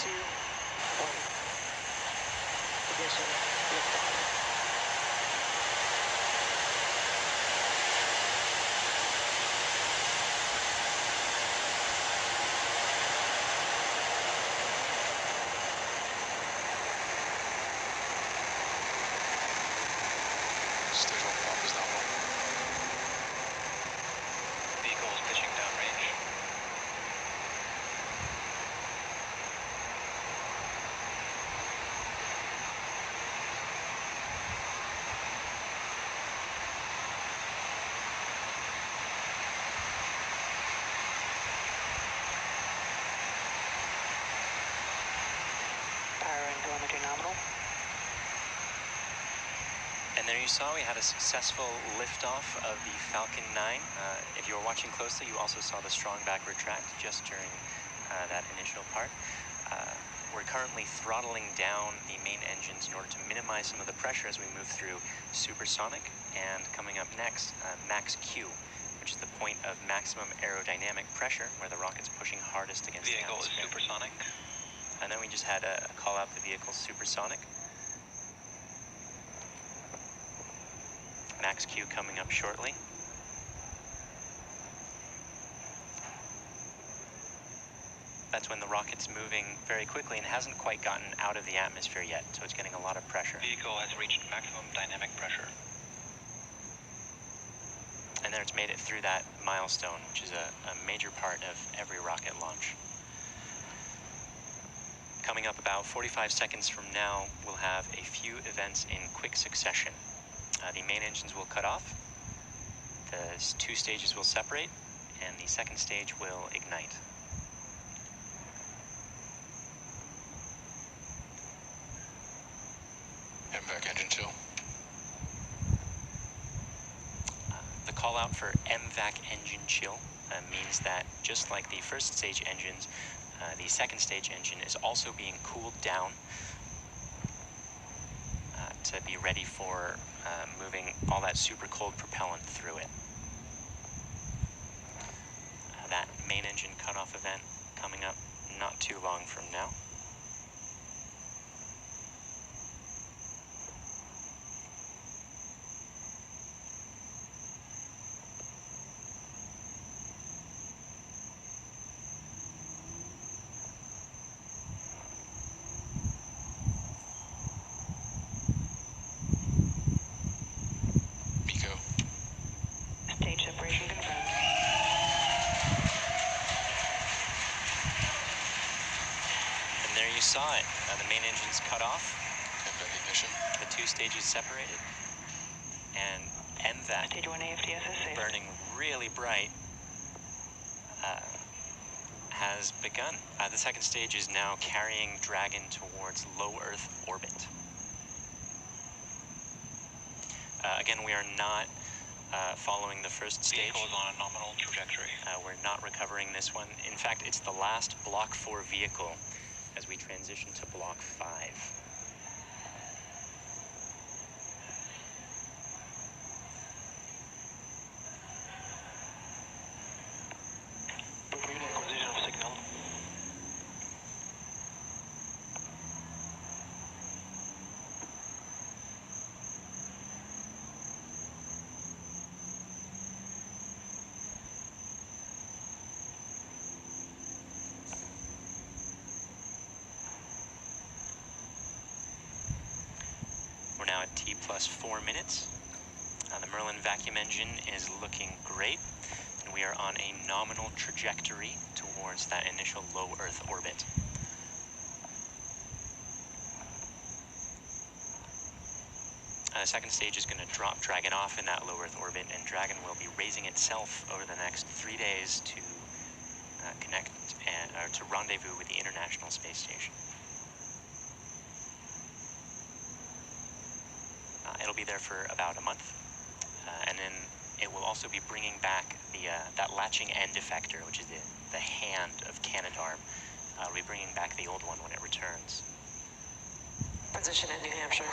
1. Ignition liftoff. Stage 1 prop is nominal. Vehicle is pitching downrange. Power and telemetry nominal. And there you saw we had a successful liftoff of the Falcon 9. If you were watching closely, you also saw the strong back retract just during that initial part. We're currently throttling down the main engines in order to minimize some of the pressure as we move through supersonic. And coming up next, max Q, which is the point of maximum aerodynamic pressure, where the rocket's pushing hardest against the Vehicle is atmosphere. supersonic. And then we just had a call out the vehicle supersonic. Max Q coming up shortly. That's when the rocket's moving very quickly and hasn't quite gotten out of the atmosphere yet, so it's getting a lot of pressure. Vehicle has reached maximum dynamic pressure. And then it's made it through that milestone, which is a major part of every rocket launch. Coming up about 45 seconds from now, we'll have a few events in quick succession. The main engines will cut off, the 2 stages will separate, and the second stage will ignite. MVAC engine chill. The call out for MVAC engine chill means that just like the first stage engines, the second stage engine is also being cooled down to be ready for moving all that super cold propellant through it. That main engine cutoff event coming up not too long from now. Stage separation confirmed. And there you saw it. The main engine's cut off. MVAC ignition. The 2 stages separated. And MVAC, Stage 1 AFTS is safe. burning really bright, has begun. The second stage is now carrying Dragon towards low Earth orbit. Again, we are not following the first stage. Vehicle is on a nominal trajectory. We're not recovering this one. In fact, it's the last Block 4 vehicle as we transition to Block 5. Acquisition of signal. We're now at T plus 4 minutes. The Merlin vacuum engine is looking great, and we are on a nominal trajectory towards that initial low Earth orbit. The second stage is going to drop Dragon off in that low Earth orbit, and Dragon will be raising itself over the next 3 days to connect or to rendezvous with the International Space Station. It'll be there for about a month, and then it will also be bringing back the that latching end effector, which is the hand of Canadarm. It'll be bringing back the old one when it returns. Position at New Hampshire.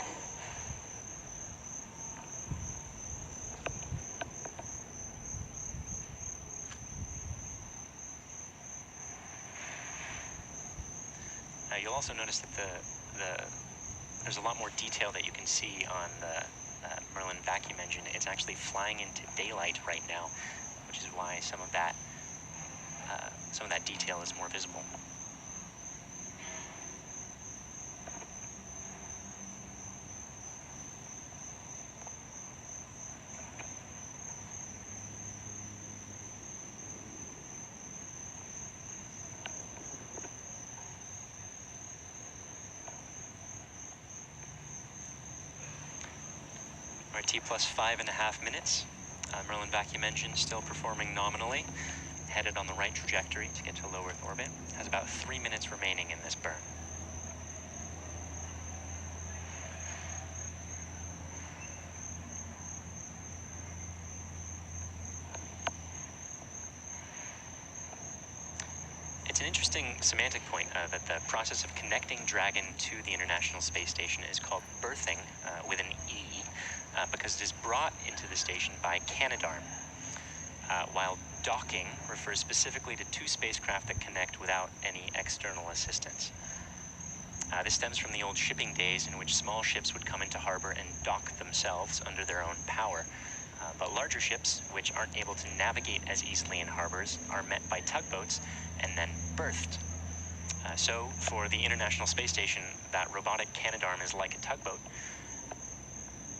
You'll also notice that there's a lot more detail that you can see on the Merlin vacuum engine. It's actually flying into daylight right now, which is why some of that detail is more visible. We're at T plus 5.5 minutes. Merlin vacuum engine still performing nominally, headed on the right trajectory to get to low Earth orbit. Has about 3 minutes remaining in this burn. It's an interesting semantic point that the process of connecting Dragon to the International Space Station is called berthing, with an E, because it is brought into the station by Canadarm, while docking refers specifically to two spacecraft that connect without any external assistance. This stems from the old shipping days in which small ships would come into harbor and dock themselves under their own power. But larger ships, which aren't able to navigate as easily in harbors, are met by tugboats and then berthed. So for the International Space Station, that robotic Canadarm is like a tugboat,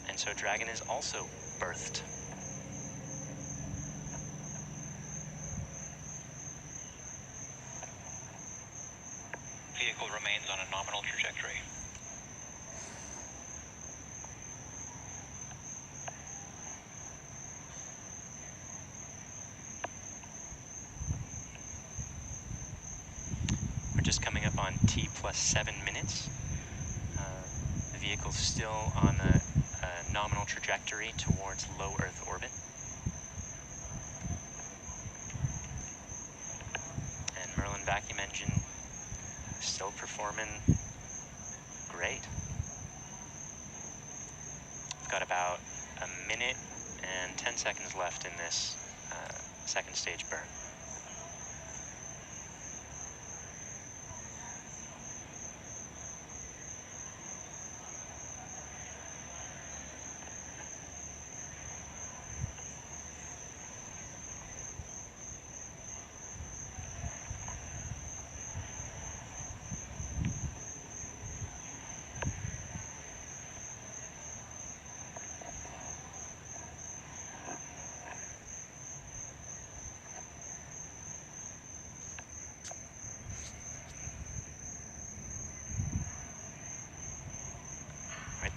and so Dragon is also berthed. Vehicle remains on a nominal trajectory. We're just coming up on T plus 7 minutes. The vehicle's still on a nominal trajectory towards low Earth orbit. And Merlin vacuum engine still performing great. We've got about 1 minute and 10 seconds left in this second stage burn.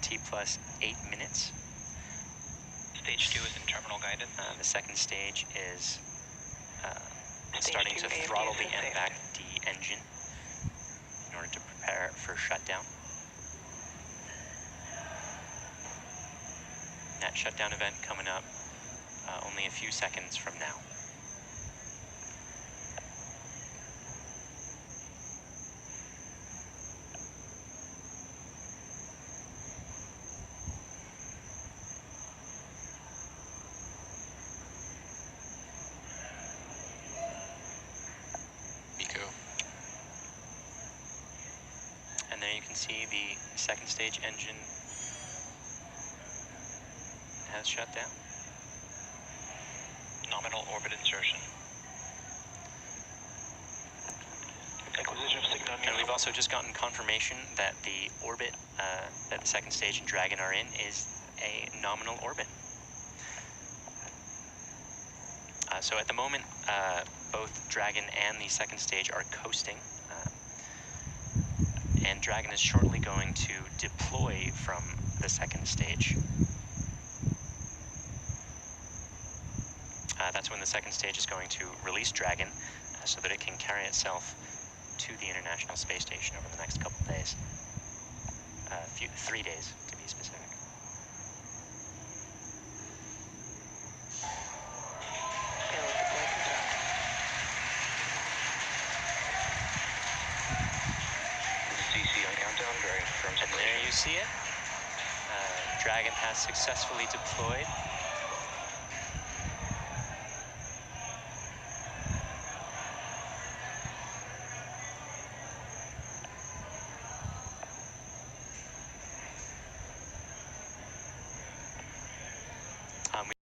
T plus 8 minutes. Stage 2 is in terminal guidance. The second stage is Stage starting 2 to AMD throttle the is safe. MVAC D engine in order to prepare for shutdown. That shutdown event coming up only a few seconds from now. And there you can see the second stage engine has shut down. Nominal orbit insertion. Acquisition of signal. And we've also just gotten confirmation that the orbit that the second stage and Dragon are in is a nominal orbit. So at the moment, both Dragon and the second stage are coasting. And Dragon is shortly going to deploy from the second stage. That's when the second stage is going to release Dragon so that it can carry itself to the International Space Station over the next couple of days. 3 days, to be specific. Payload deploy confirmed. CC on countdown. Dragon confirms And there you see it. Dragon has successfully deployed